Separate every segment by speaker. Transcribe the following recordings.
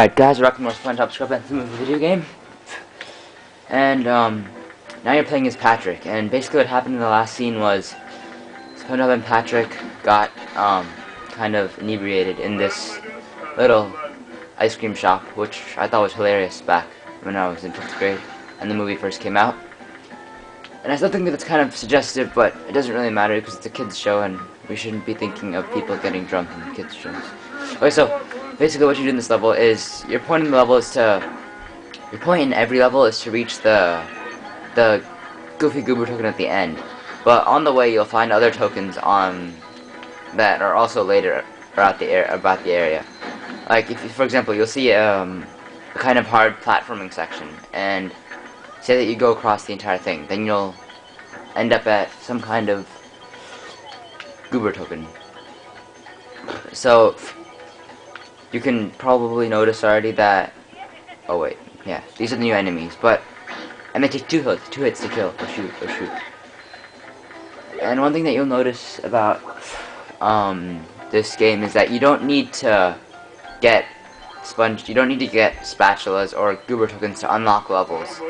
Speaker 1: Alright guys, welcome to more Spongebob SquarePants the movie video game. And now you're playing as Patrick, and basically what happened in the last scene was Spongebob and Patrick got kind of inebriated in this little ice cream shop, which I thought was hilarious back when I was in 5th grade and the movie first came out. And I still think that it's kind of suggestive, but it doesn't really matter because it's a kids show and we shouldn't be thinking of people getting drunk in kids shows. Okay, so basically what you do in this level is your point in the level is to in every level is to reach the Goofy Goober token at the end. But on the way you'll find other tokens that are also later about the area. Like if for example you'll see a kind of hard platforming section, and say that you go across the entire thing, then you'll end up at some kind of Goober token. So you can probably notice already that, oh wait, yeah, these are the new enemies, but, and they take two hits to kill, or shoot. And one thing that you'll notice about, this game is that you don't need to get spatulas or Goober tokens to unlock levels.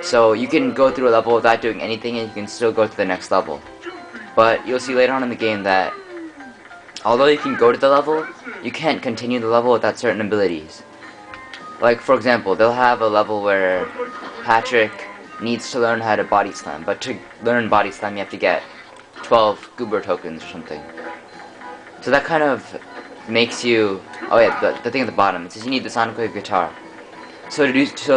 Speaker 1: So you can go through a level without doing anything and you can still go to the next level. But you'll see later on in the game that although you can go to the level, you can't continue the level without certain abilities. Like, for example, they'll have a level where Patrick needs to learn how to body slam, but to learn body slam you have to get 12 Goober tokens or something. So that kind of makes you, oh yeah, the thing at the bottom, it says you need the Sonic Wave guitar. So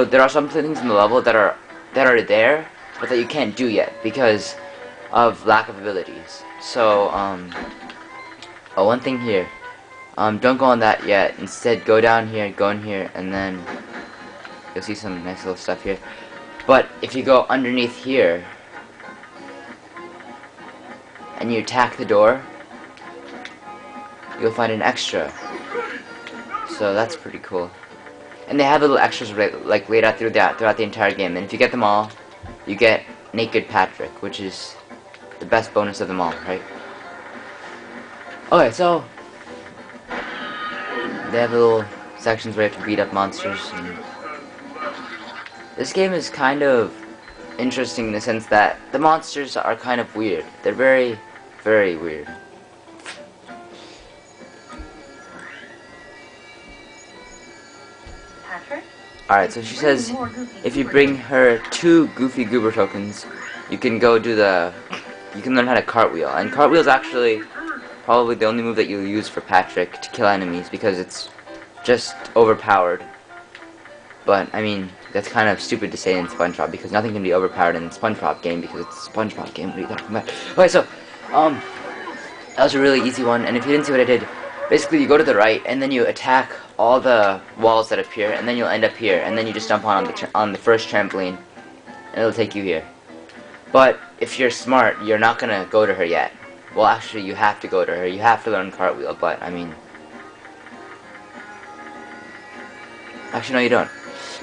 Speaker 1: there are some things in the level that are there, but that you can't do yet because of lack of abilities. So, oh, one thing here, don't go on that yet. Instead, go down here, go in here, and then you'll see some nice little stuff here. But if you go underneath here and you attack the door, you'll find an extra. So that's pretty cool. And they have little extras like laid out throughout the entire game. And if you get them all, you get Naked Patrick, which is the best bonus of them all, right? Okay, so they have little sections where you have to beat up monsters. And this game is kind of interesting in the sense that the monsters are kind of weird. They're very, very weird. Alright, so she says if you bring her 2 Goofy Goober tokens, you can go do you can learn how to cartwheel. And cartwheel's actually probably the only move that you'll use for Patrick to kill enemies because it's just overpowered. But, I mean, that's kind of stupid to say in SpongeBob because nothing can be overpowered in the SpongeBob game because it's a SpongeBob game. What are you talking about? Okay, so, that was a really easy one, and if you didn't see what I did, basically you go to the right and then you attack all the walls that appear, and then you'll end up here, and then you just jump on the first trampoline and it'll take you here. But if you're smart, you're not gonna go to her yet. Well, actually, you have to go to her. You have to learn cartwheel, but, I mean... Actually, no, you don't.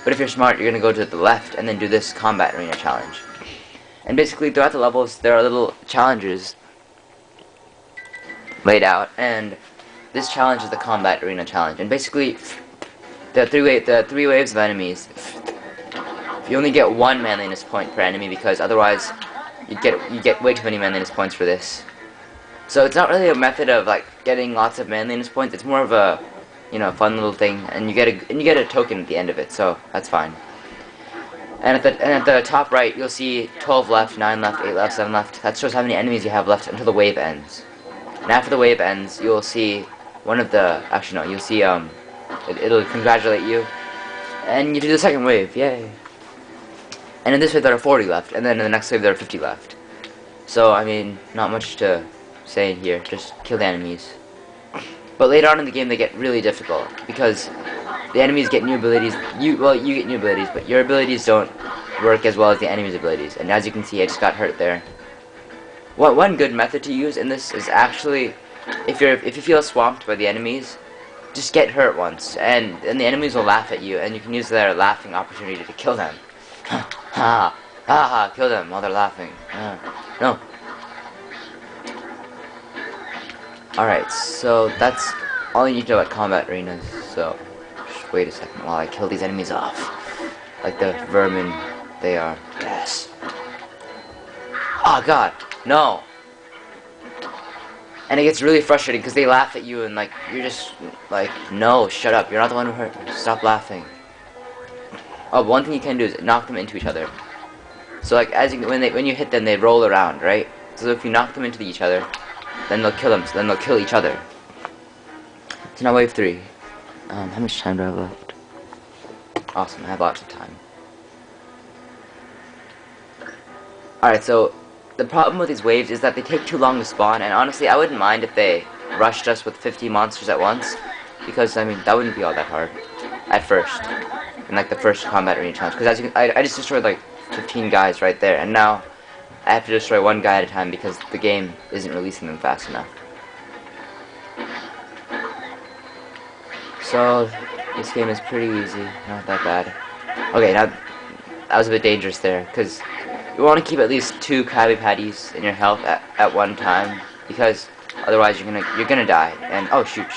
Speaker 1: But if you're smart, you're gonna go to the left and then do this combat arena challenge. And basically, throughout the levels, there are little challenges laid out, and this challenge is the combat arena challenge. And basically, the three waves of enemies, you only get 1 manliness point per enemy because otherwise, you get way too many manliness points for this. So it's not really a method of like getting lots of manliness points. It's more of a, you know, fun little thing, and you get a token at the end of it. So that's fine. And at the top right, you'll see 12 left, 9 left, 8 left, 7 left. That shows how many enemies you have left until the wave ends. And after the wave ends, you'll see one of the you'll see it'll congratulate you, and you do the second wave. Yay! And in this wave there are 40 left, and then in the next wave there are 50 left. So I mean, not much to say in here, just kill the enemies. But later on in the game they get really difficult because the enemies get new abilities. You get new abilities, but your abilities don't work as well as the enemy's abilities. And as you can see, I just got hurt there. One good method to use in this is actually if you feel swamped by the enemies, just get hurt once, and the enemies will laugh at you, and you can use their laughing opportunity to kill them. Ha ha ha! Kill them while they're laughing. No. Alright, so that's all you need to know about combat arenas, so wait a second while I kill these enemies off. Like the vermin they are. Yes. Oh god, no! And it gets really frustrating because they laugh at you and like, you're just like, no, shut up, you're not the one who hurt me. Stop laughing. Oh, but one thing you can do is knock them into each other. So like, when you hit them, they roll around, right? So if you knock them into each other, then they'll kill them, so then they'll kill each other. So now wave 3. How much time do I have left? Awesome, I have lots of time. Alright, so the problem with these waves is that they take too long to spawn, and honestly, I wouldn't mind if they rushed us with 50 monsters at once, because, I mean, that wouldn't be all that hard, at first, in, like, the first combat arena challenge, because as you can, I just destroyed, like, 15 guys right there, and now I have to destroy one guy at a time because the game isn't releasing them fast enough. So, this game is pretty easy, not that bad. Okay, now, that was a bit dangerous there, because you want to keep at least 2 Krabby Patties in your health at one time, because otherwise you're gonna die. And oh shoot.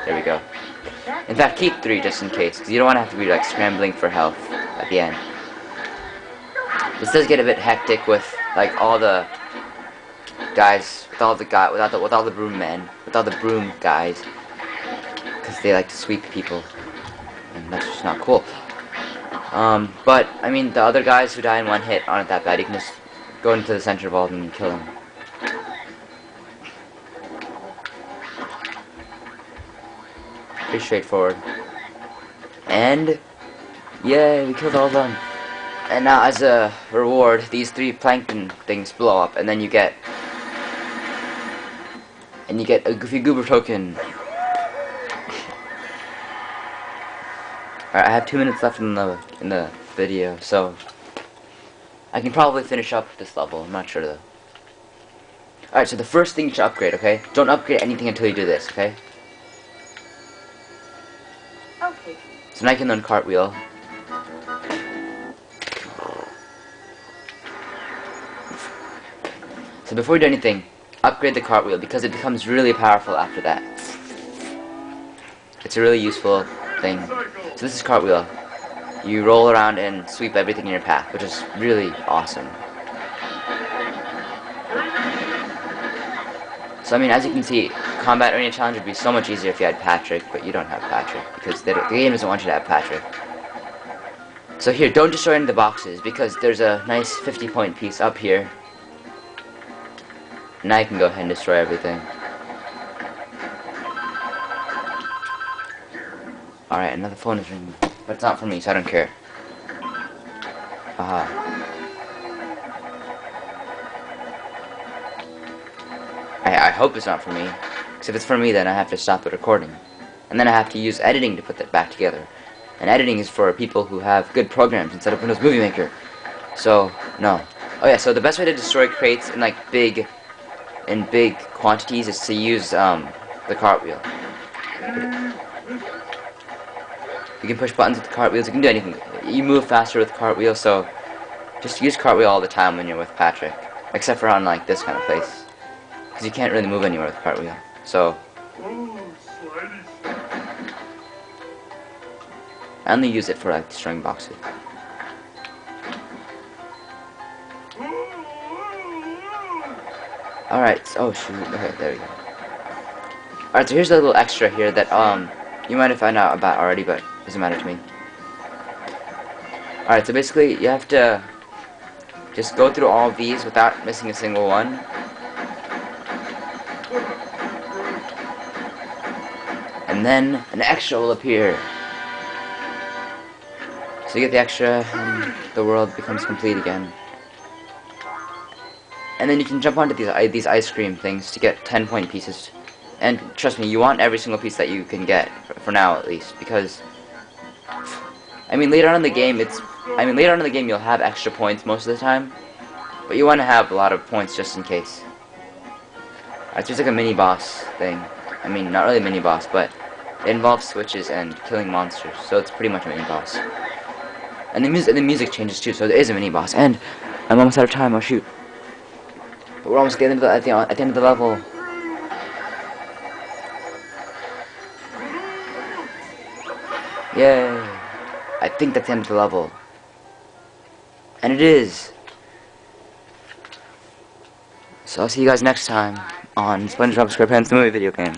Speaker 1: There we go. In fact, keep 3 just in case, because you don't want to have to be like scrambling for health at the end. This does get a bit hectic with like all the guys, with all the broom men, with all the broom guys, because they like to sweep people. And that's just not cool. But, I mean, the other guys who die in one hit aren't that bad. You can just go into the center of all of them and kill them. Pretty straightforward. And, yay, we killed all of them. And now, as a reward, these 3 plankton things blow up, and then you get a Goofy Goober token. Alright, I have 2 minutes left in the video, so I can probably finish up this level. I'm not sure though. Alright, so the first thing you should upgrade, okay? Don't upgrade anything until you do this, okay?
Speaker 2: Okay.
Speaker 1: So now I can learn cartwheel. So before you do anything, upgrade the cartwheel because it becomes really powerful after that. It's a really useful thing. So this is cartwheel. You roll around and sweep everything in your path, which is really awesome. So I mean, as you can see, Combat Arena Challenge would be so much easier if you had Patrick, but you don't have Patrick, because the game doesn't want you to have Patrick. So here, don't destroy any of the boxes, because there's a nice 50-point piece up here. Now you can go ahead and destroy everything. Alright, another phone is ringing, but it's not for me, so I don't care. Haha. I hope it's not for me, because if it's for me, then I have to stop the recording. And then I have to use editing to put that back together. And editing is for people who have good programs instead of Windows Movie Maker. So, no. Oh yeah, so the best way to destroy crates in like big quantities is to use the cartwheel. You can push buttons with the cartwheels, you can do anything. You move faster with cartwheel, so just use cartwheel all the time when you're with Patrick. Except for on like this kind of place. Because you can't really move anywhere with cartwheel. So I only use it for like destroying boxes. Alright, oh shoot, okay, there we go. Alright, so here's a little extra here that you might have found out about already, but it doesn't matter to me. Alright, so basically you have to just go through all of these without missing a single one. And then an extra will appear. So you get the extra and the world becomes complete again. And then you can jump onto these ice cream things to get 10-point pieces. And trust me, you want every single piece that you can get, for now at least, because I mean later on in the game you'll have extra points most of the time, but you want to have a lot of points just in case. Alright, there's like a mini boss thing. I mean, not really a mini boss, but it involves switches and killing monsters, so it's pretty much a mini boss. And the music changes too, so there is a mini boss. And I'm almost out of time. Oh shoot! But we're almost at the end of the level. Yay! I think that's the end of the level. And it is! So I'll see you guys next time on SpongeBob SquarePants the movie video game.